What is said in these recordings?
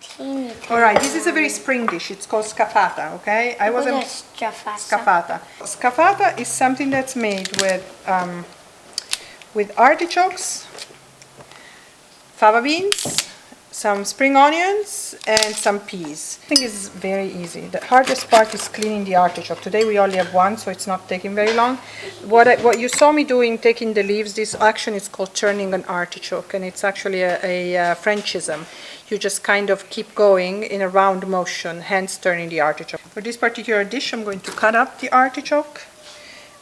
Teeny. Alright, this is a very spring dish. It's called scafata, okay? What is Scafata? Scafata. Scafata is something that's made with artichokes, fava beans, some spring onions, and some peas. I think it's very easy. The hardest part is cleaning the artichoke. Today we only have one, so it's not taking very long. What you saw me doing, taking the leaves, this action is called turning an artichoke, and it's actually a Frenchism. You just kind of keep going in a round motion, hence turning the artichoke. For this particular dish, I'm going to cut up the artichoke,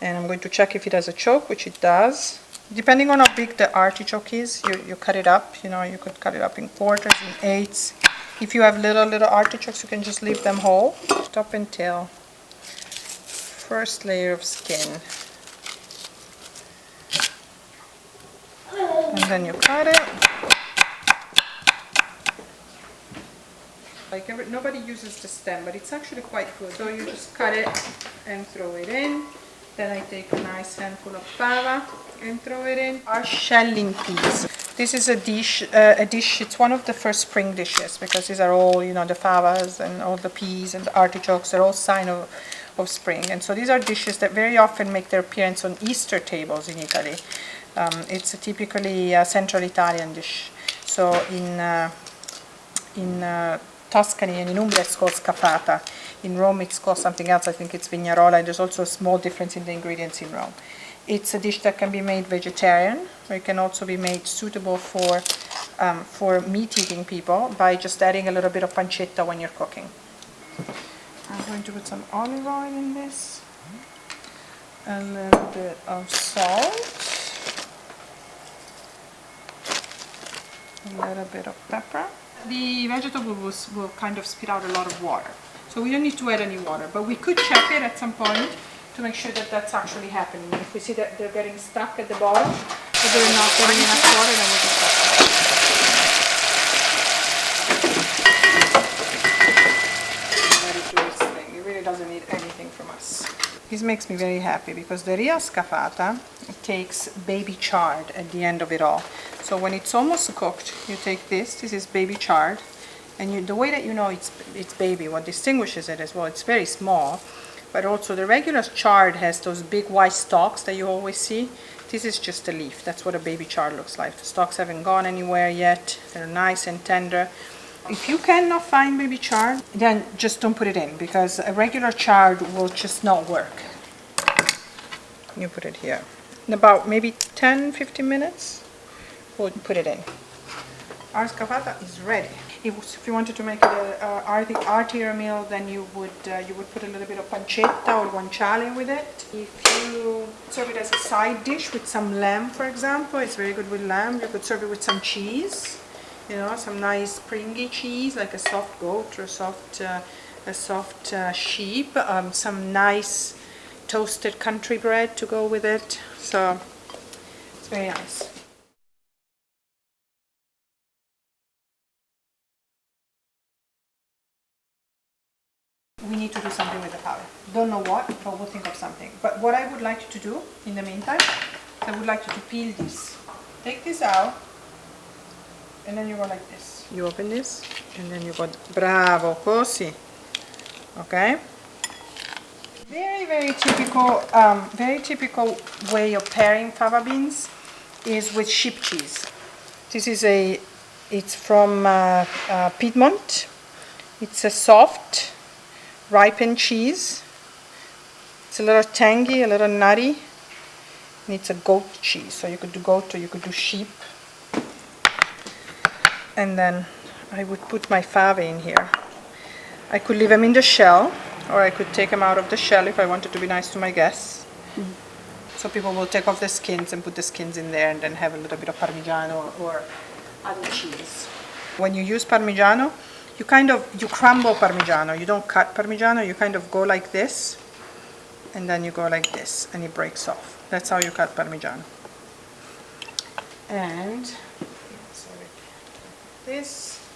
and I'm going to check if it has a choke, which it does. Depending on how big the artichoke is, you cut it up. You know, you could cut it up in quarters, in eighths. If you have little artichokes, you can just leave them whole. Top and tail. First layer of skin. And then you cut it. Like nobody uses the stem, but it's actually quite good. So you just cut it and throw it in. Then I take a nice handful of fava and throw it in. Our shelling peas. This is a dish, it's one of the first spring dishes because these are all, you know, the favas and all the peas and the artichokes, they're all sign of spring. And so these are dishes that very often make their appearance on Easter tables in Italy. It's a typically Central Italian dish. So in Tuscany and in Umbria it's called scafata. In Rome it's called something else, I think it's vignarola, and there's also a small difference in the ingredients in Rome. It's a dish that can be made vegetarian, or it can also be made suitable for meat-eating people by just adding a little bit of pancetta when you're cooking. I'm going to put some olive oil in this, a little bit of salt, a little bit of pepper. The vegetable will kind of spit out a lot of water, so we don't need to add any water, but we could check it at some point to make sure that that's actually happening. If we see that they're getting stuck at the bottom, or they're not getting enough water, then we'll just stop. Let it do its thing. It really doesn't need anything from us. This makes me very happy because the real scafata takes baby chard at the end of it all. So when it's almost cooked, you take this is baby chard, and the way that you know it's baby, what distinguishes it as well, it's very small, but also the regular chard has those big white stalks that you always see. This is just a leaf. That's what a baby chard looks like. The stalks haven't gone anywhere yet. They're nice and tender. If you cannot find baby chard, then just don't put it in, because a regular chard will just not work. You put it here. In about maybe 10-15 minutes, we'll put it in. Our scafata is ready. If you wanted to make it a heartier meal, then you would put a little bit of pancetta or guanciale with it. If you serve it as a side dish with some lamb, for example, it's very good with lamb. You could serve it with some cheese, you know, some nice springy cheese, like a soft goat or a soft sheep. Some nice toasted country bread to go with it. So it's very nice. We need to do something with the powder. Don't know what, but we'll think of something. But what I would like you to do in the meantime, I would like you to peel this. Take this out, and then you go like this. You open this, and then you go, bravo, così. Okay? Very typical way of pairing fava beans is with sheep cheese. This is it's from Piedmont. It's a soft, ripened cheese. It's a little tangy, a little nutty, and it's a goat cheese. So you could do goat or you could do sheep. And then I would put my fava in here. I could leave them in the shell, or I could take them out of the shell if I wanted to be nice to my guests. So people will take off the skins and put the skins in there and then have a little bit of Parmigiano or other cheese. When you use Parmigiano, you crumble Parmigiano. You don't cut Parmigiano, you kind of go like this, and then you go like this, and it breaks off. That's how you cut Parmigiano. And this.